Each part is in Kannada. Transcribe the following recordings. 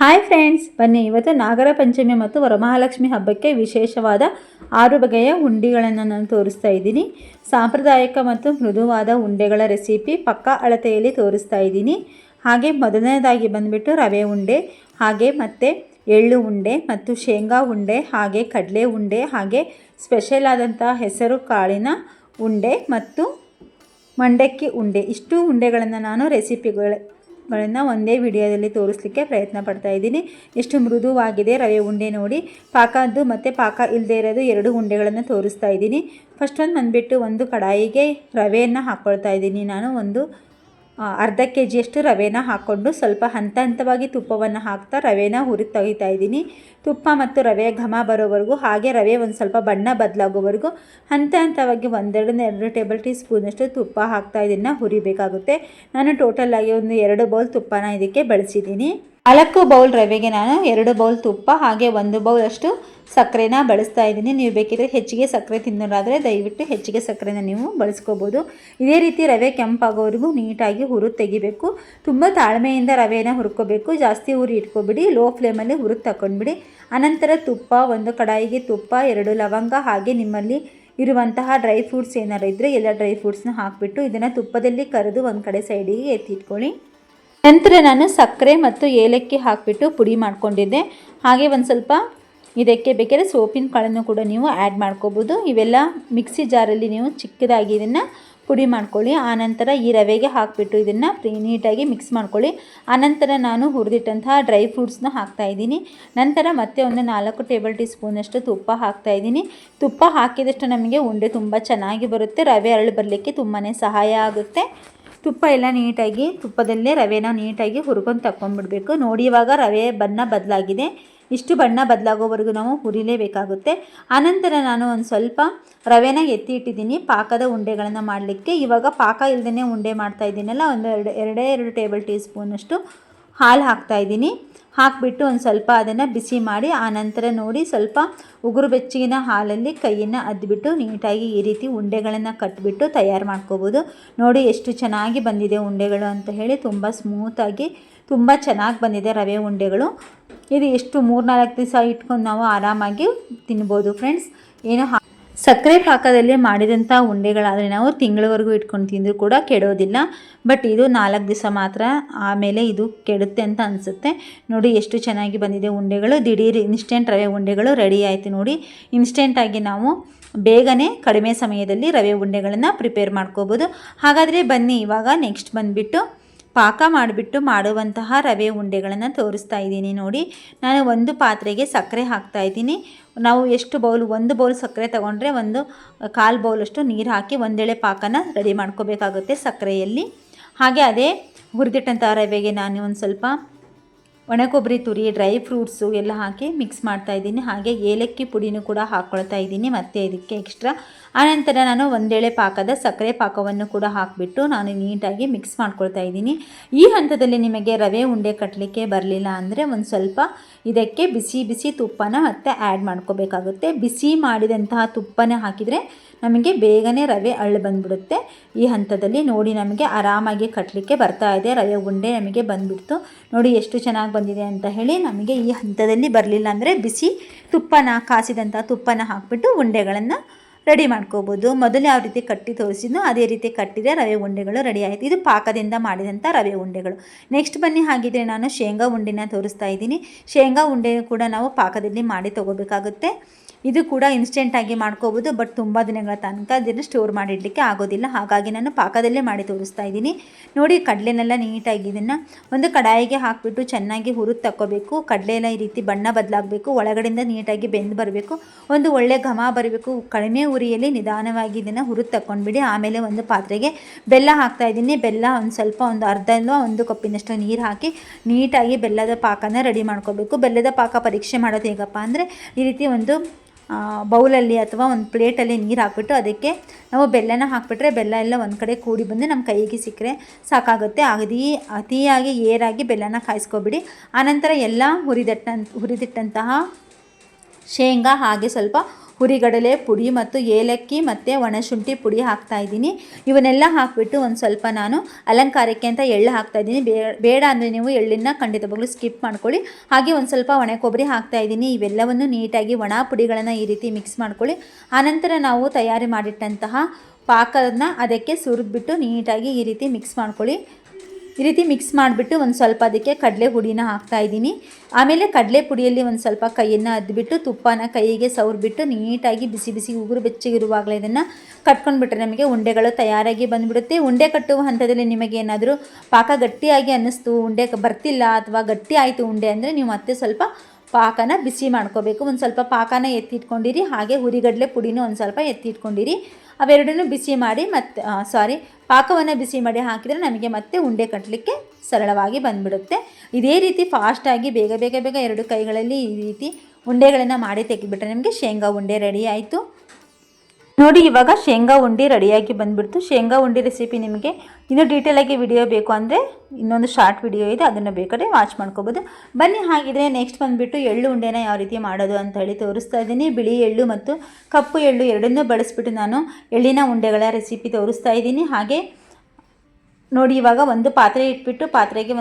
ಹಾಯ್ ಫ್ರೆಂಡ್ಸ್, ಬನ್ನಿ ಇವತ್ತು ನಾಗರ ಪಂಚಮಿ ಮತ್ತು ವರಮಹಾಲಕ್ಷ್ಮಿ ಹಬ್ಬಕ್ಕೆ ವಿಶೇಷವಾದ 6 ಬಗೆಯ ಉಂಡೆಗಳನ್ನು ನಾನು ತೋರಿಸ್ತಾ ಇದ್ದೀನಿ. ಸಾಂಪ್ರದಾಯಿಕ ಮತ್ತು ಮೃದುವಾದ ಉಂಡೆಗಳ ರೆಸಿಪಿ ಪಕ್ಕಾ ಅಳತೆಯಲ್ಲಿ ತೋರಿಸ್ತಾ ಇದ್ದೀನಿ. ಹಾಗೆ ಮೊದಲನೇದಾಗಿ ಬಂದುಬಿಟ್ಟು ರವೆ ಉಂಡೆ, ಹಾಗೆ ಮತ್ತು ಎಳ್ಳು ಉಂಡೆ ಮತ್ತು ಶೇಂಗಾ ಉಂಡೆ, ಹಾಗೆ ಕಡಲೆ ಉಂಡೆ, ಹಾಗೆ ಸ್ಪೆಷಲ್ ಆದಂಥ ಹೆಸರು ಕಾಳಿನ ಉಂಡೆ ಮತ್ತು ಮಂಡಕ್ಕಿ ಉಂಡೆ. ಇಷ್ಟು ಉಂಡೆಗಳನ್ನು ನಾನು ರೆಸಿಪಿಗಳನ್ನು ಒಂದೇ ವಿಡಿಯೋದಲ್ಲಿ ತೋರಿಸಲಿಕ್ಕೆ ಪ್ರಯತ್ನ ಪಡ್ತಾ ಇದ್ದೀನಿ. ಎಷ್ಟು ಮೃದುವಾಗಿದೆ ರವೆ ಉಂಡೆ ನೋಡಿ. ಪಾಕದ್ದು ಮತ್ತು ಪಾಕ ಇಲ್ಲದೆ ಇರೋದು 2 ಉಂಡೆಗಳನ್ನು ತೋರಿಸ್ತಾ ಇದ್ದೀನಿ. ಫಸ್ಟ್ ಬಂದುಬಿಟ್ಟು ಒಂದು ಕಡಾಯಿಗೆ ರವೆಯನ್ನು ಹಾಕ್ಕೊಳ್ತಾ ಇದ್ದೀನಿ. ನಾನು ಒಂದು ಅರ್ಧ kg ರವೆನ ಹಾಕ್ಕೊಂಡು ಸ್ವಲ್ಪ ಹಂತ ಹಂತವಾಗಿ ತುಪ್ಪವನ್ನು ಹಾಕ್ತಾ ರವೆನ ಹುರಿದು ತೆಗಿತಾ ಇದ್ದೀನಿ. ತುಪ್ಪ ಮತ್ತು ರವೆ ಘಮ ಬರೋವರೆಗೂ, ಹಾಗೆ ರವೆ ಒಂದು ಸ್ವಲ್ಪ ಬಣ್ಣ ಬದಲಾಗೋವರೆಗೂ ಹಂತ ಹಂತವಾಗಿ 1-2 ಟೇಬಲ್ ಟೀ ಸ್ಪೂನಷ್ಟು ತುಪ್ಪ ಹಾಕ್ತಾ ಇದನ್ನು ಹುರಿಬೇಕಾಗುತ್ತೆ. ನಾನು ಟೋಟಲಾಗಿ ಒಂದು 2 ಬೌಲ್ ತುಪ್ಪನ ಇದಕ್ಕೆ ಬಳಸಿದ್ದೀನಿ. 4 ಬೌಲ್ ರವೆಗೆ ನಾನು 2 ಬೌಲ್ ತುಪ್ಪ ಹಾಗೆ 1 ಬೌಲ್ ಅಷ್ಟು ಸಕ್ಕರೆನ ಬಳಸ್ತಾ ಇದ್ದೀನಿ. ನೀವು ಬೇಕಿದ್ರೆ ಹೆಚ್ಚಿಗೆ ಸಕ್ಕರೆ ತಿನ್ನೋರಾದರೆ ದಯವಿಟ್ಟು ಹೆಚ್ಚಿಗೆ ಸಕ್ಕರೆನ ನೀವು ಬಳಸ್ಕೋಬೋದು. ಇದೇ ರೀತಿ ರವೆ ಕೆಂಪಾಗೋವರೆಗೂ ನೀಟಾಗಿ ಹುರಿದು ತೆಗಿಬೇಕು. ತುಂಬ ತಾಳ್ಮೆಯಿಂದ ರವೆನ ಹುರ್ಕೋಬೇಕು. ಜಾಸ್ತಿ ಹುರಿ ಇಟ್ಕೊಬಿಡಿ, ಲೋ ಫ್ಲೇಮಲ್ಲಿ ಹುರಿದು ತಗೊಂಡ್ಬಿಡಿ. ಅನಂತರ ತುಪ್ಪ, ಒಂದು ಕಡಾಯಿಗೆ ತುಪ್ಪ, 2 ಲವಂಗ, ಹಾಗೆ ನಿಮ್ಮಲ್ಲಿ ಇರುವಂತಹ ಡ್ರೈ ಫ್ರೂಟ್ಸ್ ಏನಾರು ಇದ್ದರೆ ಎಲ್ಲ ಡ್ರೈ ಫ್ರೂಟ್ಸ್ನ ಹಾಕಿಬಿಟ್ಟು ಇದನ್ನು ತುಪ್ಪದಲ್ಲಿ ಕರೆದು ಒಂದು ಕಡೆ ಸೈಡಿಗೆ ಎತ್ತಿಟ್ಕೊಳ್ಳಿ. ನಂತರ ನಾನು ಸಕ್ಕರೆ ಮತ್ತು ಏಲಕ್ಕಿ ಹಾಕಿಬಿಟ್ಟು ಪುಡಿ ಮಾಡ್ಕೊಂಡಿದ್ದೆ. ಹಾಗೆ ಒಂದು ಸ್ವಲ್ಪ ಇದಕ್ಕೆ ಬೇಕಾದ್ರೆ ಸೋಪಿನ ಕಾಳನ್ನು ಕೂಡ ನೀವು ಆ್ಯಡ್ ಮಾಡ್ಕೋಬೋದು. ಇವೆಲ್ಲ ಮಿಕ್ಸಿ ಜಾರಲ್ಲಿ ನೀವು ಚಿಕ್ಕದಾಗಿ ಇದನ್ನು ಪುಡಿ ಮಾಡ್ಕೊಳ್ಳಿ. ಆನಂತರ ಈ ರವೆಗೆ ಹಾಕಿಬಿಟ್ಟು ಇದನ್ನು ನೀಟಾಗಿ ಮಿಕ್ಸ್ ಮಾಡ್ಕೊಳ್ಳಿ. ಆನಂತರ ನಾನು ಹುರಿದಿಟ್ಟಂತಹ ಡ್ರೈ ಫ್ರೂಟ್ಸ್ನ ಹಾಕ್ತಾಯಿದ್ದೀನಿ. ನಂತರ ಮತ್ತೆ ಒಂದು 4 ಟೇಬಲ್ ಟೀ ಸ್ಪೂನಷ್ಟು ತುಪ್ಪ ಹಾಕ್ತಾಯಿದ್ದೀನಿ. ತುಪ್ಪ ಹಾಕಿದಷ್ಟು ನಮಗೆ ಉಂಡೆ ತುಂಬ ಚೆನ್ನಾಗಿ ಬರುತ್ತೆ. ರವೆ ಅರಳು ಬರಲಿಕ್ಕೆ ತುಂಬಾ ಸಹಾಯ ಆಗುತ್ತೆ. ತುಪ್ಪ ಎಲ್ಲ ನೀಟಾಗಿ ತುಪ್ಪದಲ್ಲೇ ರವೆನ ನೀಟಾಗಿ ಹುರ್ಕೊಂಡು ತಗೊಂಡ್ಬಿಡ್ಬೇಕು. ನೋಡಿ, ಇವಾಗ ರವೆ ಬಣ್ಣ ಬದಲಾಗಿದೆ. ಇಷ್ಟು ಬಣ್ಣ ಬದಲಾಗೋವರೆಗೂ ನಾವು ಹುರಿಲೇಬೇಕಾಗುತ್ತೆ. ಆನಂತರ ನಾನು ಒಂದು ಸ್ವಲ್ಪ ರವೆನ ಎತ್ತಿ ಇಟ್ಟಿದ್ದೀನಿ ಪಾಕದ ಉಂಡೆಗಳನ್ನು ಮಾಡಲಿಕ್ಕೆ. ಇವಾಗ ಪಾಕ ಇಲ್ಲದೇ ಉಂಡೆ ಮಾಡ್ತಾ ಇದ್ದೀನಲ್ಲ, ಒಂದು 2 ಟೇಬಲ್ ಟೀ ಸ್ಪೂನಷ್ಟು ಹಾಲು ಹಾಕ್ತಾಯಿದ್ದೀನಿ. ಹಾಕಿಬಿಟ್ಟು ಒಂದು ಸ್ವಲ್ಪ ಅದನ್ನು ಬಿಸಿ ಮಾಡಿ, ಆನಂತರ ನೋಡಿ ಸ್ವಲ್ಪ ಉಗುರು ಬೆಚ್ಚಗಿನ ಹಾಲಲ್ಲಿ ಕೈಯನ್ನು ಅದ್ಬಿಟ್ಟು ನೀಟಾಗಿ ಈ ರೀತಿ ಉಂಡೆಗಳನ್ನು ಕಟ್ಟಿಬಿಟ್ಟು ತಯಾರು ಮಾಡ್ಕೋಬೋದು. ನೋಡಿ ಎಷ್ಟು ಚೆನ್ನಾಗಿ ಬಂದಿದೆ ಉಂಡೆಗಳು ಅಂತ ಹೇಳಿ. ತುಂಬ ಸ್ಮೂತಾಗಿ ತುಂಬ ಚೆನ್ನಾಗಿ ಬಂದಿದೆ ರವೆ ಉಂಡೆಗಳು. ಇದು ಎಷ್ಟು 3-4 ದಿವಸ ಇಟ್ಕೊಂಡು ನಾವು ಆರಾಮಾಗಿ ತಿನ್ಬೋದು ಫ್ರೆಂಡ್ಸ್. ಏನು ಸಕ್ಕರೆ ಪಾಕದಲ್ಲಿ ಮಾಡಿದಂಥ ಉಂಡೆಗಳಾದರೆ ನಾವು ತಿಂಗಳವರೆಗೂ ಇಟ್ಕೊಂಡು ತಿಂದರೂ ಕೂಡ ಕೆಡೋದಿಲ್ಲ. ಬಟ್ ಇದು 4 ದಿವಸ ಮಾತ್ರ, ಆಮೇಲೆ ಇದು ಕೆಡುತ್ತೆ ಅಂತ ಅನಿಸುತ್ತೆ. ನೋಡಿ ಎಷ್ಟು ಚೆನ್ನಾಗಿ ಬಂದಿದೆ ಉಂಡೆಗಳು. ದಿಢೀರ್ ಇನ್ಸ್ಟೆಂಟ್ ರವೆ ಉಂಡೆಗಳು ರೆಡಿ ಆಯಿತು ನೋಡಿ. ಇನ್ಸ್ಟೆಂಟಾಗಿ ನಾವು ಬೇಗನೆ ಕಡಿಮೆ ಸಮಯದಲ್ಲಿ ರವೆ ಉಂಡೆಗಳನ್ನು ಪ್ರಿಪೇರ್ ಮಾಡ್ಕೋಬೋದು. ಹಾಗಾದರೆ ಬನ್ನಿ, ಇವಾಗ ನೆಕ್ಸ್ಟ್ ಬಂದುಬಿಟ್ಟು ಪಾಕ ಮಾಡಿಬಿಟ್ಟು ಮಾಡುವಂತಹ ರವೆ ಉಂಡೆಗಳನ್ನು ತೋರಿಸ್ತಾ ಇದ್ದೀನಿ ನೋಡಿ. ನಾನು ಒಂದು ಪಾತ್ರೆಗೆ ಸಕ್ಕರೆ ಹಾಕ್ತಾಯಿದ್ದೀನಿ. ನಾವು ಎಷ್ಟು ಬೌಲ್, 1 ಬೌಲ್ ಸಕ್ಕರೆ ತೊಗೊಂಡ್ರೆ 1/4 ಬೌಲಷ್ಟು ನೀರು ಹಾಕಿ ಒಂದೆಳೆ ಪಾಕನ ರೆಡಿ ಮಾಡ್ಕೋಬೇಕಾಗುತ್ತೆ ಸಕ್ಕರೆಯಲ್ಲಿ. ಹಾಗೆ ಅದೇ ಹುರಿದಿಟ್ಟಂಥ ರವೆಗೆ ನಾನು ಒಂದು ಸ್ವಲ್ಪ ಒಣಕೊಬ್ಬರಿ ತುರಿ, ಡ್ರೈ ಫ್ರೂಟ್ಸು ಎಲ್ಲ ಹಾಕಿ ಮಿಕ್ಸ್ ಮಾಡ್ತಾಯಿದ್ದೀನಿ. ಹಾಗೆ ಏಲಕ್ಕಿ ಪುಡಿನೂ ಕೂಡ ಹಾಕ್ಕೊಳ್ತಾ ಇದ್ದೀನಿ ಮತ್ತೆ ಇದಕ್ಕೆ ಎಕ್ಸ್ಟ್ರಾ. ಆನಂತರ ನಾನು ಒಂದೆಳೆ ಪಾಕದ ಸಕ್ಕರೆ ಪಾಕವನ್ನು ಕೂಡ ಹಾಕಿಬಿಟ್ಟು ನಾನು ನೀಟಾಗಿ ಮಿಕ್ಸ್ ಮಾಡ್ಕೊಳ್ತಾ ಇದ್ದೀನಿ. ಈ ಹಂತದಲ್ಲಿ ನಿಮಗೆ ರವೆ ಉಂಡೆ ಕಟ್ಟಲಿಕ್ಕೆ ಬರಲಿಲ್ಲ ಅಂದರೆ ಒಂದು ಸ್ವಲ್ಪ ಇದಕ್ಕೆ ಬಿಸಿ ಬಿಸಿ ತುಪ್ಪನ ಮತ್ತೆ ಆ್ಯಡ್ ಮಾಡ್ಕೋಬೇಕಾಗುತ್ತೆ. ಬಿಸಿ ಮಾಡಿದಂತಹ ತುಪ್ಪನ ಹಾಕಿದರೆ ನಮಗೆ ಬೇಗನೆ ರವೆ ಅಳ್ಳು ಬಂದುಬಿಡುತ್ತೆ. ಈ ಹಂತದಲ್ಲಿ ನೋಡಿ ನಮಗೆ ಆರಾಮಾಗಿ ಕಟ್ಟಲಿಕ್ಕೆ ಬರ್ತಾ ಇದೆ. ರವೆ ಉಂಡೆ ನಮಗೆ ಬಂದುಬಿಡ್ತು ನೋಡಿ ಎಷ್ಟು ಚೆನ್ನಾಗಿ ಬಂದಿದೆ ಅಂತ ಹೇಳಿ. ನಮಗೆ ಈ ಹಂತದಲ್ಲಿ ಬರಲಿಲ್ಲ ಅಂದರೆ ಬಿಸಿ ಕಾಸಿದಂಥ ತುಪ್ಪನ ಹಾಕಿಬಿಟ್ಟು ಉಂಡೆಗಳನ್ನು ರೆಡಿ ಮಾಡ್ಕೋಬೋದು. ಮೊದಲು ಯಾವ ರೀತಿ ಕಟ್ಟಿ ತೋರಿಸಿದ್ನೋ ಅದೇ ರೀತಿ ಕಟ್ಟಿದರೆ ರವೆ ಉಂಡೆಗಳು ರೆಡಿ ಆಯಿತು. ಇದು ಪಾಕದಿಂದ ಮಾಡಿದಂಥ ರವೆ ಉಂಡೆಗಳು. ನೆಕ್ಸ್ಟ್ ಬನ್ನಿ, ಹಾಗಿದ್ರೆ ನಾನು ಶೇಂಗಾ ಉಂಡೆನ ತೋರಿಸ್ತಾ ಇದ್ದೀನಿ. ಶೇಂಗಾ ಉಂಡೆ ಕೂಡ ನಾವು ಪಾಕದಲ್ಲಿ ಮಾಡಿ ತೊಗೋಬೇಕಾಗುತ್ತೆ. ಇದು ಕೂಡ ಇನ್ಸ್ಟೆಂಟಾಗಿ ಮಾಡ್ಕೋಬೋದು, ಬಟ್ ತುಂಬ ದಿನಗಳ ತನಕ ಅದನ್ನು ಸ್ಟೋರ್ ಮಾಡಿಡಲಿಕ್ಕೆ ಆಗೋದಿಲ್ಲ. ಹಾಗಾಗಿ ನಾನು ಪಾಕದಲ್ಲೇ ಮಾಡಿ ತೋರಿಸ್ತಾ ಇದ್ದೀನಿ ನೋಡಿ. ಕಡಲೆನೆಲ್ಲ ನೀಟಾಗಿ ಇದನ್ನು ಒಂದು ಕಡಾಯಿಗೆ ಹಾಕಿಬಿಟ್ಟು ಚೆನ್ನಾಗಿ ಹುರಿದು ತಗೋಬೇಕು. ಕಡಲೆ ಎಲ್ಲ ಈ ರೀತಿ ಬಣ್ಣ ಬದಲಾಗಬೇಕು, ಒಳಗಡೆಯಿಂದ ನೀಟಾಗಿ ಬೆಂದು ಬರಬೇಕು, ಒಂದು ಒಳ್ಳೆ ಘಮ ಬರಬೇಕು. ಕಡಿಮೆ ಉರಿಯಲ್ಲಿ ನಿಧಾನವಾಗಿ ಇದನ್ನು ಹುರಿದು ತಗೊಂಡ್ಬಿಡಿ. ಆಮೇಲೆ ಒಂದು ಪಾತ್ರೆಗೆ ಬೆಲ್ಲ ಹಾಕ್ತಾ ಇದ್ದೀನಿ. ಬೆಲ್ಲ ಒಂದು ಸ್ವಲ್ಪ ಒಂದು ಅರ್ಧ ಇಲ್ಲ 1 ಕಪ್ಪಿನಷ್ಟು ನೀರು ಹಾಕಿ ನೀಟಾಗಿ ಬೆಲ್ಲದ ಪಾಕನ ರೆಡಿ ಮಾಡ್ಕೋಬೇಕು. ಬೆಲ್ಲದ ಪಾಕ ಪರೀಕ್ಷೆ ಮಾಡೋದು ಹೇಗಪ್ಪ ಅಂದರೆ, ಈ ರೀತಿ ಒಂದು ಬೌಲಲ್ಲಿ ಅಥವಾ ಒಂದು ಪ್ಲೇಟಲ್ಲಿ ನೀರು ಹಾಕ್ಬಿಟ್ಟು ಅದಕ್ಕೆ ನಾವು ಬೆಲ್ಲನ ಹಾಕಿಬಿಟ್ರೆ ಬೆಲ್ಲ ಎಲ್ಲ ಒಂದು ಕಡೆ ಕೂಡಿ ಬಂದು ನಮ್ಮ ಕೈಗೆ ಸಿಕ್ಕರೆ ಸಾಕಾಗುತ್ತೆ. ಅತಿಯಾಗಿ ಏರಾಗಿ ಬೆಲ್ಲನ ಕಾಯಿಸ್ಕೊಬಿಡಿ. ಆನಂತರ ಎಲ್ಲ ಹುರಿದಿಟ್ಟಂತಹ ಶೇಂಗಾ ಹಾಗೆ ಸ್ವಲ್ಪ ಹುರಿಗಡಲೆ ಪುಡಿ ಮತ್ತು ಏಲಕ್ಕಿ ಮತ್ತು ಒಣಶುಂಠಿ ಪುಡಿ ಹಾಕ್ತಾಯಿದ್ದೀನಿ. ಇವನ್ನೆಲ್ಲ ಹಾಕಿಬಿಟ್ಟು ಒಂದು ಸ್ವಲ್ಪ ನಾನು ಅಲಂಕಾರಕ್ಕೆ ಅಂತ ಎಳ್ಳು ಹಾಕ್ತಾಯಿದ್ದೀನಿ. ಬೇಡ ಅಂದರೆ ನೀವು ಎಳ್ಳನ್ನು ಖಂಡಿತವಾಗ್ಲೂ ಸ್ಕಿಪ್ ಮಾಡ್ಕೊಳ್ಳಿ. ಹಾಗೆ ಒಂದು ಸ್ವಲ್ಪ ಒಣ ಕೊಬ್ಬರಿ ಹಾಕ್ತಾಯಿದ್ದೀನಿ. ಇವೆಲ್ಲವನ್ನು ನೀಟಾಗಿ ಒಣ ಪುಡಿಗಳನ್ನು ಈ ರೀತಿ ಮಿಕ್ಸ್ ಮಾಡ್ಕೊಳ್ಳಿ. ಆನಂತರ ನಾವು ತಯಾರಿ ಮಾಡಿಟ್ಟಂತಹ ಪಾಕವನ್ನು ಅದಕ್ಕೆ ಸುರಿದ್ಬಿಟ್ಟು ನೀಟಾಗಿ ಈ ರೀತಿ ಮಿಕ್ಸ್ ಮಾಡ್ಕೊಳ್ಳಿ. ಈ ರೀತಿ ಮಿಕ್ಸ್ ಮಾಡಿಬಿಟ್ಟು ಒಂದು ಸ್ವಲ್ಪ ಅದಕ್ಕೆ ಕಡಲೆ ಪುಡಿನ ಹಾಕ್ತಾಯಿದ್ದೀನಿ. ಆಮೇಲೆ ಕಡಲೆ ಪುಡಿಯಲ್ಲಿ ಒಂದು ಸ್ವಲ್ಪ ಕೈಯನ್ನು ಅದ್ಬಿಟ್ಟು ತುಪ್ಪನ ಕೈಗೆ ಸವರ್ಬಿಟ್ಟು ನೀಟಾಗಿ ಬಿಸಿ ಬಿಸಿ ಉಗುರು ಬೆಚ್ಚಗಿರುವಾಗಲೇ ಇದನ್ನು ಕಟ್ಕೊಂಡ್ಬಿಟ್ರೆ ನಮಗೆ ಉಂಡೆಗಳು ತಯಾರಾಗಿ ಬಂದುಬಿಡುತ್ತೆ. ಉಂಡೆ ಕಟ್ಟುವ ಹಂತದಲ್ಲಿ ನಿಮಗೆ ಏನಾದರೂ ಪಾಕ ಗಟ್ಟಿಯಾಗಿ ಅನ್ನಿಸ್ತು, ಉಂಡೆ ಬರ್ತಿಲ್ಲ ಅಥವಾ ಗಟ್ಟಿ ಆಯಿತು ಉಂಡೆ ಅಂದರೆ ನೀವು ಮತ್ತೆ ಸ್ವಲ್ಪ ಪಾಕನ ಬಿಸಿ ಮಾಡ್ಕೋಬೇಕು. ಒಂದು ಸ್ವಲ್ಪ ಪಾಕನ ಎತ್ತಿಟ್ಕೊಂಡಿರಿ. ಹಾಗೆ ಹುರಿಗಡಲೆ ಪುಡಿನೂ ಒಂದು ಸ್ವಲ್ಪ ಎತ್ತಿಟ್ಕೊಂಡಿರಿ. ಅವೆರಡನ್ನೂ ಬಿಸಿ ಮಾಡಿ ಪಾಕವನ್ನು ಬಿಸಿ ಮಾಡಿ ಹಾಕಿದರೆ ನಮಗೆ ಮತ್ತೆ ಉಂಡೆ ಕಟ್ಟಲಿಕ್ಕೆ ಸರಳವಾಗಿ ಬಂದುಬಿಡುತ್ತೆ. ಇದೇ ರೀತಿ ಫಾಸ್ಟಾಗಿ ಬೇಗ ಬೇಗ ಬೇಗ 2 ಕೈಗಳಲ್ಲಿ ಈ ರೀತಿ ಉಂಡೆಗಳನ್ನು ಮಾಡಿ ತೆಗೆದುಬಿಟ್ರೆ ನಮಗೆ ಶೇಂಗಾ ಉಂಡೆ ರೆಡಿ ಆಯಿತು. ನೋಡಿ, ಇವಾಗ ಶೇಂಗಾ ಉಂಡೆ ರೆಡಿಯಾಗಿ ಬಂದುಬಿಡ್ತು. ಶೇಂಗಾ ಉಂಡೆ ರೆಸಿಪಿ ನಿಮಗೆ ಇನ್ನೂ ಡೀಟೇಲಾಗಿ ವಿಡಿಯೋ ಬೇಕು ಅಂದರೆ ಇನ್ನೊಂದು ಶಾರ್ಟ್ ವಿಡಿಯೋ ಇದೆ, ಅದನ್ನು ಬೇಕಾದ್ರೆ ವಾಚ್ ಮಾಡ್ಕೋಬೋದು. ಬನ್ನಿ, ಹಾಗಿದ್ರೆ ನೆಕ್ಸ್ಟ್ ಬಂದುಬಿಟ್ಟು ಎಳ್ಳು ಉಂಡೆನ ಯಾವ ರೀತಿ ಮಾಡೋದು ಅಂತ ಹೇಳಿ ತೋರಿಸ್ತಾ ಇದ್ದೀನಿ. ಬಿಳಿ ಎಳ್ಳು ಮತ್ತು ಕಪ್ಪು ಎಳ್ಳು ಎರಡನ್ನೂ ಬಳಸಿಬಿಟ್ಟು ನಾನು ಎಳ್ಳಿನ ಉಂಡೆಗಳ ರೆಸಿಪಿ ತೋರಿಸ್ತಾ ಇದ್ದೀನಿ. ಹಾಗೆ ನೋಡಿ, ಇವಾಗ ಒಂದು ಪಾತ್ರೆ ಇಟ್ಬಿಟ್ಟು ಪಾತ್ರೆಗೆ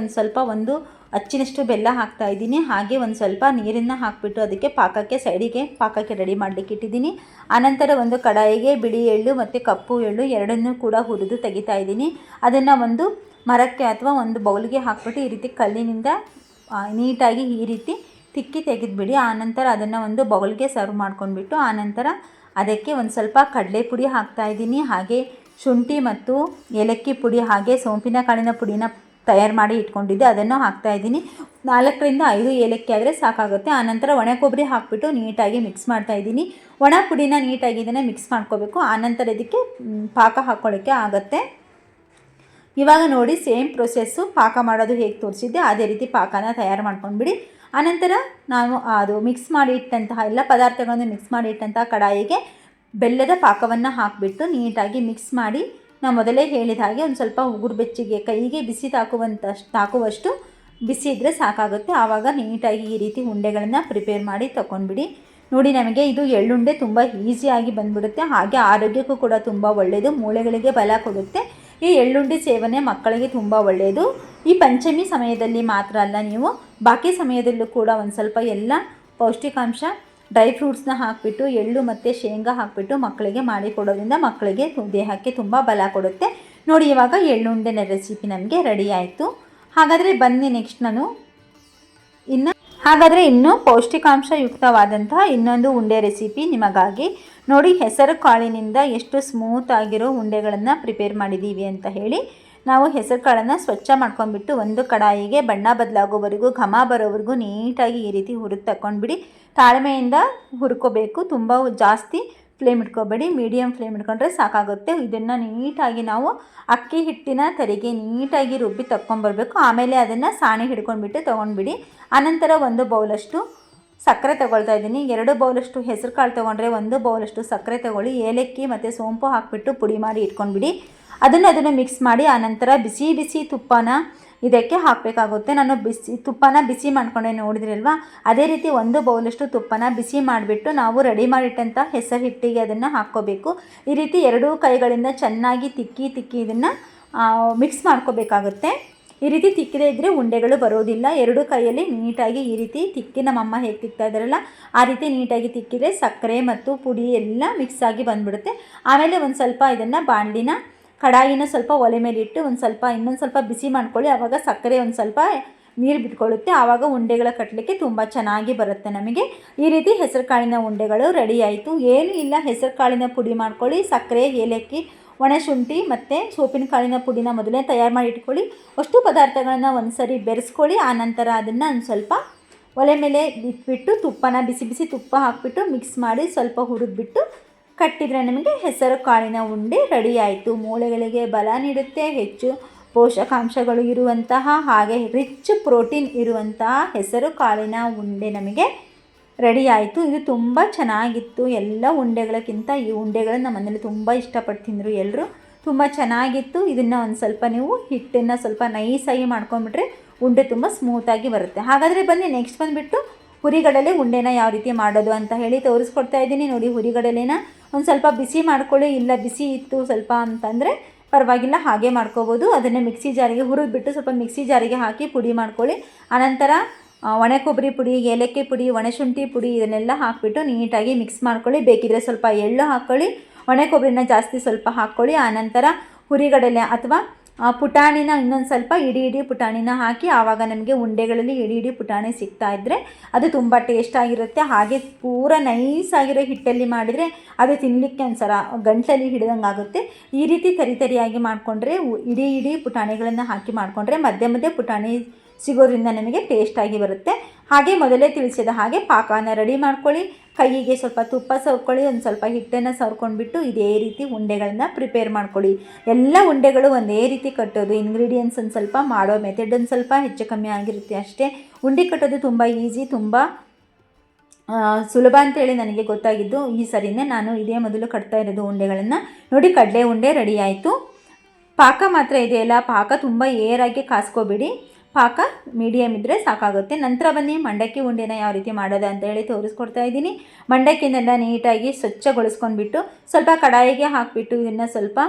ಒಂದು ಅಚ್ಚಿನಷ್ಟು ಬೆಲ್ಲ ಹಾಕ್ತಾ ಇದ್ದೀನಿ. ಹಾಗೆ ಒಂದು ಸ್ವಲ್ಪ ನೀರನ್ನು ಹಾಕಿಬಿಟ್ಟು ಅದಕ್ಕೆ ಪಾಕಕ್ಕೆ ರೆಡಿ ಮಾಡಲಿಕ್ಕೆ ಇಟ್ಟಿದ್ದೀನಿ. ಆನಂತರ ಒಂದು ಕಡಾಯಿಗೆ ಬಿಳಿ ಎಳ್ಳು ಮತ್ತು ಕಪ್ಪು ಎಳ್ಳು ಎರಡನ್ನೂ ಕೂಡ ಹುರಿದು ತೆಗಿತಾ ಇದ್ದೀನಿ. ಅದನ್ನು ಒಂದು ಮರಕ್ಕೆ ಅಥವಾ ಒಂದು ಬೌಲ್ಗೆ ಹಾಕ್ಬಿಟ್ಟು ಈ ರೀತಿ ಕಲ್ಲಿನಿಂದ ನೀಟಾಗಿ ಈ ರೀತಿ ತಿಕ್ಕಿ ತೆಗೆದುಬಿಡಿ. ಆನಂತರ ಅದನ್ನು ಒಂದು ಬೌಲ್ಗೆ ಸರ್ವ್ ಮಾಡ್ಕೊಂಡ್ಬಿಟ್ಟು ಆನಂತರ ಅದಕ್ಕೆ ಒಂದು ಸ್ವಲ್ಪ ಕಡಲೆ ಪುಡಿ ಹಾಕ್ತಾ ಇದ್ದೀನಿ. ಹಾಗೆ ಶುಂಠಿ ಮತ್ತು ಏಲಕ್ಕಿ ಪುಡಿ ಹಾಗೆ ಸೋಂಪಿನ ಕಾಳಿನ ಪುಡಿನ ತಯಾರು ಮಾಡಿ ಇಟ್ಕೊಂಡಿದ್ದೆ, ಅದನ್ನು ಹಾಕ್ತಾಯಿದ್ದೀನಿ. 4 ರಿಂದ 5 ಏಲಕ್ಕಿ ಆದರೆ ಸಾಕಾಗುತ್ತೆ. ಆನಂತರ ಒಣ ಕೊಬ್ಬರಿ ಹಾಕಿಬಿಟ್ಟು ನೀಟಾಗಿ ಮಿಕ್ಸ್ ಮಾಡ್ತಾಯಿದ್ದೀನಿ. ಒಣ ಪುಡಿನ ನೀಟಾಗಿ ಇದನ್ನು ಮಿಕ್ಸ್ ಮಾಡ್ಕೋಬೇಕು. ಆನಂತರ ಇದಕ್ಕೆ ಪಾಕ ಹಾಕ್ಕೊಳ್ಳೋಕ್ಕೆ ಆಗುತ್ತೆ. ಇವಾಗ ನೋಡಿ, ಸೇಮ್ ಪ್ರೊಸೆಸ್ಸು ಪಾಕ ಮಾಡೋದು ಹೇಗೆ ತೋರಿಸಿದ್ದೆ ಅದೇ ರೀತಿ ಪಾಕನ ತಯಾರು ಮಾಡ್ಕೊಂಡ್ಬಿಡಿ. ಆನಂತರ ನಾನು ಅದು ಮಿಕ್ಸ್ ಮಾಡಿ ಇಟ್ಟಂತಹ ಎಲ್ಲ ಪದಾರ್ಥಗಳನ್ನು ಮಿಕ್ಸ್ ಮಾಡಿ ಇಟ್ಟಂತಹ ಕಡಾಯಿಗೆ ಬೆಲ್ಲದ ಪಾಕವನ್ನು ಹಾಕಿಬಿಟ್ಟು ನೀಟಾಗಿ ಮಿಕ್ಸ್ ಮಾಡಿ, ನಾನು ಮೊದಲೇ ಹೇಳಿದ ಹಾಗೆ ಒಂದು ಸ್ವಲ್ಪ ಉಗುರು ಬೆಚ್ಚಗೆ ಕೈಗೆ ಬಿಸಿ ತಾಕುವಷ್ಟು ಬಿಸಿ ಇದ್ದರೆ ಸಾಕಾಗುತ್ತೆ. ಆವಾಗ ನೀಟಾಗಿ ಈ ರೀತಿ ಉಂಡೆಗಳನ್ನು ಪ್ರಿಪೇರ್ ಮಾಡಿ ತಗೊಂಡ್ಬಿಡಿ. ನೋಡಿ, ನಮಗೆ ಇದು ಎಳ್ಳುಂಡೆ ತುಂಬ ಈಸಿಯಾಗಿ ಬಂದುಬಿಡುತ್ತೆ. ಹಾಗೆ ಆರೋಗ್ಯಕ್ಕೂ ಕೂಡ ತುಂಬ ಒಳ್ಳೆಯದು, ಮೂಳೆಗಳಿಗೆ ಬಲ ಕೊಡುತ್ತೆ. ಈ ಎಳ್ಳುಂಡೆ ಸೇವನೆ ಮಕ್ಕಳಿಗೆ ತುಂಬ ಒಳ್ಳೆಯದು. ಈ ಪಂಚಮಿ ಸಮಯದಲ್ಲಿ ಮಾತ್ರ ಅಲ್ಲ, ನೀವು ಬಾಕಿ ಸಮಯದಲ್ಲೂ ಕೂಡ ಒಂದು ಸ್ವಲ್ಪ ಎಲ್ಲ ಪೌಷ್ಟಿಕಾಂಶ ಡ್ರೈ ಫ್ರೂಟ್ಸ್ನ ಹಾಕಿಬಿಟ್ಟು ಎಳ್ಳು ಮತ್ತು ಶೇಂಗಾ ಹಾಕಿಬಿಟ್ಟು ಮಕ್ಕಳಿಗೆ ಮಾಡಿಕೊಡೋದ್ರಿಂದ ಮಕ್ಕಳಿಗೆ ದೇಹಕ್ಕೆ ತುಂಬ ಬಲ ಕೊಡುತ್ತೆ. ನೋಡಿ, ಇವಾಗ ಎಳ್ಳುಂಡೆನ ರೆಸಿಪಿ ನಮಗೆ ರೆಡಿ ಆಯಿತು. ಹಾಗಾದರೆ ಬನ್ನಿ, ನೆಕ್ಸ್ಟ್ ನಾನು ಇನ್ನೂ ಪೌಷ್ಟಿಕಾಂಶಯುಕ್ತವಾದಂತಹ ಇನ್ನೊಂದು ಉಂಡೆ ರೆಸಿಪಿ ನಿಮಗಾಗಿ. ನೋಡಿ, ಹೆಸರು ಕಾಳಿನಿಂದ ಎಷ್ಟು ಸ್ಮೂತ್ ಆಗಿರೋ ಉಂಡೆಗಳನ್ನು ಪ್ರಿಪೇರ್ ಮಾಡಿದ್ದೀವಿ ಅಂತ ಹೇಳಿ. ನಾವು ಹೆಸರು ಕಾಳನ್ನು ಸ್ವಚ್ಛ ಮಾಡ್ಕೊಂಡ್ಬಿಟ್ಟು ಒಂದು ಕಡಾಯಿಗೆ ಬಣ್ಣ ಬದಲಾಗೋವರೆಗೂ ಘಮ ಬರೋವರೆಗೂ ನೀಟಾಗಿ ಈ ರೀತಿ ಹುರಿದು ತಗೊಂಡ್ಬಿಡಿ. ತಾಳ್ಮೆಯಿಂದ ಹುರ್ಕೋಬೇಕು, ತುಂಬ ಜಾಸ್ತಿ ಫ್ಲೇಮ್ ಇಟ್ಕೋಬೇಡಿ, ಮೀಡಿಯಮ್ ಫ್ಲೇಮ್ ಇಟ್ಕೊಂಡ್ರೆ ಸಾಕಾಗುತ್ತೆ. ಇದನ್ನು ನೀಟಾಗಿ ನಾವು ಅಕ್ಕಿ ಹಿಟ್ಟಿನ ತರಿಗೆ ನೀಟಾಗಿ ರುಬ್ಬಿ ತಗೊಂಬರ್ಬೇಕು. ಆಮೇಲೆ ಅದನ್ನು ಸಾಣಿ ಹಿಡ್ಕೊಂಡ್ಬಿಟ್ಟು ತೊಗೊಂಡ್ಬಿಡಿ. ಆನಂತರ 1 ಬೌಲಷ್ಟು ಸಕ್ಕರೆ ತೊಗೊಳ್ತಾ ಇದ್ದೀನಿ. 2 ಬೌಲಷ್ಟು ಹೆಸರು ಕಾಳು ತೊಗೊಂಡ್ರೆ 1 ಬೌಲಷ್ಟು ಸಕ್ಕರೆ ತೊಗೊಳ್ಳಿ. ಏಲಕ್ಕಿ ಮತ್ತು ಸೋಂಪು ಹಾಕಿಬಿಟ್ಟು ಪುಡಿ ಮಾಡಿ ಇಟ್ಕೊಂಡ್ಬಿಡಿ. ಅದನ್ನು ಮಿಕ್ಸ್ ಮಾಡಿ ಆನಂತರ ಬಿಸಿ ತುಪ್ಪನ ಇದಕ್ಕೆ ಹಾಕಬೇಕಾಗುತ್ತೆ. ನಾನು ತುಪ್ಪನ ಬಿಸಿ ಮಾಡ್ಕೊಂಡೆ ನೋಡಿದ್ರಲ್ವಾ, ಅದೇ ರೀತಿ 1 ಬೌಲಷ್ಟು ತುಪ್ಪನ ಬಿಸಿ ಮಾಡಿಬಿಟ್ಟು ನಾವು ರೆಡಿ ಮಾಡಿಟ್ಟಂಥ ಹೆಸರು ಹಿಟ್ಟಿಗೆ ಅದನ್ನು ಹಾಕ್ಕೋಬೇಕು. ಈ ರೀತಿ 2 ಕೈಗಳಿಂದ ಚೆನ್ನಾಗಿ ತಿಕ್ಕಿ ಇದನ್ನು ಮಿಕ್ಸ್ ಮಾಡ್ಕೋಬೇಕಾಗುತ್ತೆ. ಈ ರೀತಿ ತಿಕ್ಕದೇ ಇದ್ದರೆ ಉಂಡೆಗಳು ಬರೋದಿಲ್ಲ. 2 ಕೈಯಲ್ಲಿ ನೀಟಾಗಿ ಈ ರೀತಿ ತಿಕ್ಕಿ, ನಮ್ಮಮ್ಮ ಹೇಗೆ ತಿಕ್ತಾ ಇದ್ದಾರಲ್ಲ ಆ ರೀತಿ ನೀಟಾಗಿ ತಿಕ್ಕಿದರೆ ಸಕ್ಕರೆ ಮತ್ತು ಪುಡಿ ಎಲ್ಲ ಮಿಕ್ಸ್ ಆಗಿ ಬಂದುಬಿಡುತ್ತೆ. ಆಮೇಲೆ ಒಂದು ಸ್ವಲ್ಪ ಇದನ್ನು ಕಡಾಯಿನ ಸ್ವಲ್ಪ ಒಲೆ ಮೇಲೆ ಇಟ್ಟು ಇನ್ನೊಂದು ಸ್ವಲ್ಪ ಬಿಸಿ ಮಾಡ್ಕೊಳ್ಳಿ. ಆವಾಗ ಸಕ್ಕರೆ ಒಂದು ಸ್ವಲ್ಪ ನೀರು ಬಿಟ್ಕೊಳ್ಳುತ್ತೆ. ಆವಾಗ ಉಂಡೆಗಳ ಕಟ್ಟಲಿಕ್ಕೆ ತುಂಬ ಚೆನ್ನಾಗಿ ಬರುತ್ತೆ ನಮಗೆ. ಈ ರೀತಿ ಹೆಸರು ಕಾಳಿನ ಉಂಡೆಗಳು ರೆಡಿ ಆಯಿತು. ಏನೂ ಇಲ್ಲ, ಹೆಸರು ಕಾಳಿನ ಪುಡಿ ಮಾಡ್ಕೊಳ್ಳಿ, ಸಕ್ಕರೆ, ಏಲಕ್ಕಿ, ಒಣಶುಂಠಿ ಮತ್ತು ಸೋಪಿನ ಕಾಳಿನ ಪುಡಿನ ಮೊದಲೇ ತಯಾರು ಮಾಡಿ ಇಟ್ಕೊಳ್ಳಿ. ಅಷ್ಟು ಪದಾರ್ಥಗಳನ್ನು ಒಂದು ಸರಿ ಬೆರೆಸ್ಕೊಳ್ಳಿ. ಆನಂತರ ಅದನ್ನು ಒಂದು ಸ್ವಲ್ಪ ಒಲೆ ಮೇಲೆ ಇಟ್ಬಿಟ್ಟು ತುಪ್ಪನ ಬಿಸಿ ತುಪ್ಪ ಹಾಕಿಬಿಟ್ಟು ಮಿಕ್ಸ್ ಮಾಡಿ ಸ್ವಲ್ಪ ಹುರಿದ್ಬಿಟ್ಟು ಕಟ್ಟಿದರೆ ನಮಗೆ ಹೆಸರು ಕಾಳಿನ ಉಂಡೆ ರೆಡಿ ಆಯಿತು. ಮೂಳೆಗಳಿಗೆ ಬಲ ನೀಡುತ್ತೆ, ಹೆಚ್ಚು ಪೋಷಕಾಂಶಗಳು ಇರುವಂತಹ ಹಾಗೆ ರಿಚ್ ಪ್ರೋಟೀನ್ ಇರುವಂತಹ ಹೆಸರು ಕಾಳಿನ ಉಂಡೆ ನಮಗೆ ರೆಡಿ ಆಯಿತು. ಇದು ತುಂಬ ಚೆನ್ನಾಗಿತ್ತು. ಎಲ್ಲ ಉಂಡೆಗಳಕ್ಕಿಂತ ಈ ಉಂಡೆಗಳನ್ನು ನಮ್ಮ ಮನೇಲಿ ತುಂಬ ಇಷ್ಟಪಟ್ಟು ತಿಂದರು ಎಲ್ಲರೂ. ತುಂಬ ಚೆನ್ನಾಗಿತ್ತು. ಇದನ್ನು ಒಂದು ಸ್ವಲ್ಪ ನೀವು ಹಿಟ್ಟನ್ನು ಸ್ವಲ್ಪ ನೈಸಾಗಿ ಮಾಡ್ಕೊಂಡ್ಬಿಟ್ರೆ ಉಂಡೆ ತುಂಬ ಸ್ಮೂತಾಗಿ ಬರುತ್ತೆ. ಹಾಗಾದರೆ ಬನ್ನಿ, ನೆಕ್ಸ್ಟ್ ಬಂದುಬಿಟ್ಟು ಹುರಿಗಡಲೆ ಉಂಡೆನ ಯಾವ ರೀತಿ ಮಾಡೋದು ಅಂತ ಹೇಳಿ ತೋರಿಸ್ಕೊಡ್ತಾ ಇದ್ದೀನಿ. ನೋಡಿ, ಹುರಿಗಡಲೆನ ಒಂದು ಸ್ವಲ್ಪ ಬಿಸಿ ಮಾಡ್ಕೊಳ್ಳಿ. ಇಲ್ಲ ಬಿಸಿ ಇತ್ತು ಸ್ವಲ್ಪ ಅಂತಂದರೆ ಪರವಾಗಿಲ್ಲ, ಹಾಗೆ ಮಾಡ್ಕೋಬೋದು. ಅದನ್ನು ಮಿಕ್ಸಿ ಜಾರಿಗೆ ಹುರಿದ್ಬಿಟ್ಟು ಸ್ವಲ್ಪ ಮಿಕ್ಸಿ ಜಾರಿಗೆ ಹಾಕಿ ಪುಡಿ ಮಾಡ್ಕೊಳ್ಳಿ. ಆನಂತರ ಒಣ ಕೊಬ್ಬರಿ ಪುಡಿ, ಏಲಕ್ಕಿ ಪುಡಿ, ಒಣಶುಂಠಿ ಪುಡಿ ಇದನ್ನೆಲ್ಲ ಹಾಕಿಬಿಟ್ಟು ನೀಟಾಗಿ ಮಿಕ್ಸ್ ಮಾಡ್ಕೊಳ್ಳಿ. ಬೇಕಿದ್ರೆ ಸ್ವಲ್ಪ ಎಳ್ಳು ಹಾಕ್ಕೊಳ್ಳಿ, ಒಣ ಕೊಬ್ಬರಿನ ಜಾಸ್ತಿ ಸ್ವಲ್ಪ ಹಾಕ್ಕೊಳ್ಳಿ. ಆನಂತರ ಹುರಿಗಡಲೆ ಅಥವಾ ಪುಟಾಣಿನ ಇನ್ನೊಂದು ಸ್ವಲ್ಪ ಇಡೀ ಪುಟಾಣಿನ ಹಾಕಿ, ಆವಾಗ ನಮಗೆ ಉಂಡೆಗಳಲ್ಲಿ ಇಡೀ ಪುಟಾಣಿ ಸಿಗ್ತಾ ಇದ್ದರೆ ಅದು ತುಂಬ ಟೇಸ್ಟಾಗಿರುತ್ತೆ. ಹಾಗೆ ಪೂರ ನೈಸಾಗಿರೋ ಹಿಟ್ಟಲ್ಲಿ ಮಾಡಿದರೆ ಅದು ತಿನ್ನಲಿಕ್ಕೆ ಒಂದ್ಸಲ ಗಂಟಲಲ್ಲಿ ಹಿಡಿದಂಗೆ ಆಗುತ್ತೆ. ಈ ರೀತಿ ತರಿಯಾಗಿ ಮಾಡಿಕೊಂಡ್ರೆ ಇಡೀ ಪುಟಾಣಿಗಳನ್ನು ಹಾಕಿ ಮಾಡಿಕೊಂಡ್ರೆ ಮಧ್ಯೆ ಪುಟಾಣಿ ಸಿಗೋದ್ರಿಂದ ನಮಗೆ ಟೇಸ್ಟಾಗಿ ಬರುತ್ತೆ. ಹಾಗೆ ಮೊದಲೇ ತಿಳಿಸಿದ ಹಾಗೆ ಪಾಕನ ರೆಡಿ ಮಾಡ್ಕೊಳ್ಳಿ. ಕೈಗೆ ಸ್ವಲ್ಪ ತುಪ್ಪ ಸವರ್ಕೊಳ್ಳಿ, ಒಂದು ಸ್ವಲ್ಪ ಹಿಟ್ಟನ್ನು ಸವರ್ಕೊಂಡ್ಬಿಟ್ಟು ಇದೇ ರೀತಿ ಉಂಡೆಗಳನ್ನು ಪ್ರಿಪೇರ್ ಮಾಡ್ಕೊಳ್ಳಿ. ಎಲ್ಲ ಉಂಡೆಗಳು ಒಂದೇ ರೀತಿ ಕಟ್ಟೋದು, ಇಂಗ್ರೀಡಿಯೆಂಟ್ಸ್ ಒಂದು ಸ್ವಲ್ಪ ಮಾಡೋ ಮೆಥಡ್ ಒಂದು ಸ್ವಲ್ಪ ಹೆಚ್ಚು ಕಮ್ಮಿ ಆಗಿರುತ್ತೆ ಅಷ್ಟೇ. ಉಂಡೆ ಕಟ್ಟೋದು ತುಂಬ ಈಸಿ, ತುಂಬ ಸುಲಭ ಅಂತೇಳಿ ನನಗೆ ಗೊತ್ತಾಗಿದ್ದು ಈ ಸರಿನೇ. ನಾನು ಇದೇ ಮೊದಲು ಕಟ್ತಾ ಇರೋದು ಉಂಡೆಗಳನ್ನು. ನೋಡಿ, ಕಡಲೆ ಉಂಡೆ ರೆಡಿ ಆಯಿತು. ಪಾಕ ಮಾತ್ರ ಇದೆಯಲ್ಲ, ಪಾಕ ತುಂಬ ಏರಾಗಿ ಕಾಸ್ಕೋಬೇಡಿ, ಪಾಕ ಮೀಡಿಯಮ್ ಇದ್ದರೆ ಸಾಕಾಗುತ್ತೆ. ನಂತರ ಬನ್ನಿ ಮಂಡಕ್ಕಿ ಉಂಡೆನ ಯಾವ ರೀತಿ ಮಾಡೋದು ಅಂತ ಹೇಳಿ ತೋರಿಸ್ಕೊಡ್ತಾ ಇದ್ದೀನಿ. ಮಂಡಕ್ಕಿನೆಲ್ಲ ನೀಟಾಗಿ ಸ್ವಚ್ಛಗೊಳಿಸ್ಕೊಂಡ್ಬಿಟ್ಟು ಸ್ವಲ್ಪ ಕಡಾಯಿಗೆ ಹಾಕಿಬಿಟ್ಟು ಇದನ್ನು ಸ್ವಲ್ಪ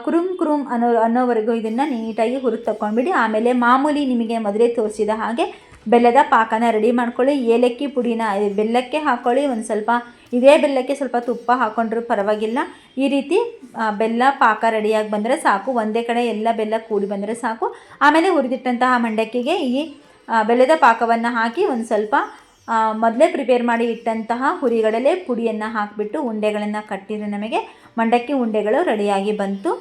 ಕುರುಮ್ ಅನ್ನೋವರೆಗೂ ಇದನ್ನು ನೀಟಾಗಿ ಹುರಿದು ತಗೊಂಡ್ಬಿಡಿ. ಆಮೇಲೆ ಮಾಮೂಲಿ ನಿಮಗೆ ಮೊದಲೇ ತೋರಿಸಿದ ಹಾಗೆ ಬೆಲ್ಲದ ಪಾಕನ ರೆಡಿ ಮಾಡ್ಕೊಳ್ಳಿ. ಏಲಕ್ಕಿ ಪುಡಿನ ಬೆಲ್ಲಕ್ಕೆ ಹಾಕ್ಕೊಳ್ಳಿ. ಒಂದು ಸ್ವಲ್ಪ ಇದೇ ಬೆಲ್ಲಕ್ಕೆ ಸ್ವಲ್ಪ ತುಪ್ಪ ಹಾಕ್ಕೊಂಡ್ರೂ ಪರವಾಗಿಲ್ಲ. ಈ ರೀತಿ ಬೆಲ್ಲ ಪಾಕ ರೆಡಿಯಾಗಿ ಬಂದರೆ ಸಾಕು. ಒಂದೇ ಕಡೆ ಎಲ್ಲ ಬೆಲ್ಲ ಕೂಡಿ ಬಂದರೆ ಸಾಕು. ಆಮೇಲೆ ಹುರಿದಿಟ್ಟಂತಹ ಮಂಡಕ್ಕಿಗೆ ಈ ಬೆಲ್ಲದ ಪಾಕವನ್ನು ಹಾಕಿ ಒಂದು ಸ್ವಲ್ಪ ಮೊದಲೇ ಪ್ರಿಪೇರ್ ಮಾಡಿ ಇಟ್ಟಂತಹ ಹುರಿಗಡಲೆ ಪುಡಿಯನ್ನು ಹಾಕಿಬಿಟ್ಟು ಉಂಡೆಗಳನ್ನು ಕಟ್ಟಿದರೆ ನಮಗೆ ಮಂಡಕ್ಕಿ ಉಂಡೆಗಳು ರೆಡಿಯಾಗಿ ಬಂತು.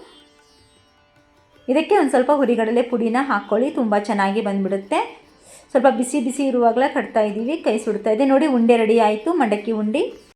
ಇದಕ್ಕೆ ಒಂದು ಸ್ವಲ್ಪ ಹುರಿಗಡಲೆ ಪುಡಿನ ಹಾಕ್ಕೊಳ್ಳಿ, ತುಂಬ ಚೆನ್ನಾಗಿ ಬಂದುಬಿಡುತ್ತೆ. ಸ್ವಲ್ಪ ಬಿಸಿ ಇರುವಾಗಲೇ ಕಟ್ತಾ ಇದ್ದೀವಿ, ಕೈ ಸುಡ್ತಾ ಇದೆ. ನೋಡಿ, ಉಂಡೆ ರೆಡಿ ಆಯಿತು, ಮಂಡಕ್ಕಿ ಉಂಡೆ.